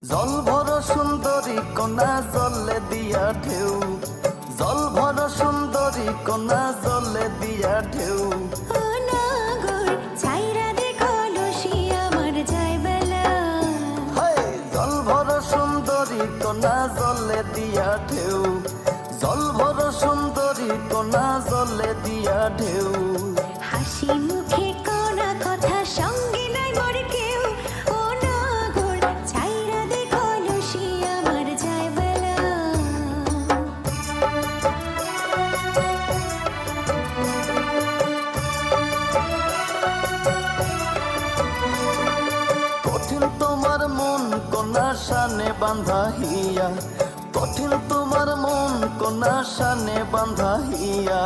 জল ভর সুন্দরী কন্যা জলে দিয়া ঢেউ, জল ভর সুন্দরী কন্যা জলে দিয়া ঢেউ। জল ভর সুন্দরী কন্যা জলে দিয়া ঢেউ, জল ভর সুন্দরী কন্যা জলে দিয়া ঢেউ। হাসি মুখে কোনা কথা সঙ্গে নাই মোর কেউ। ও নাগর ছাইরা দেখো লুসি আমার যায় বেলা। কঠিন তোমার মন কন্যা শানে বাঁধা হিয়া, কঠিন তোমার মন কন্যা শানে বাঁধা হিয়া।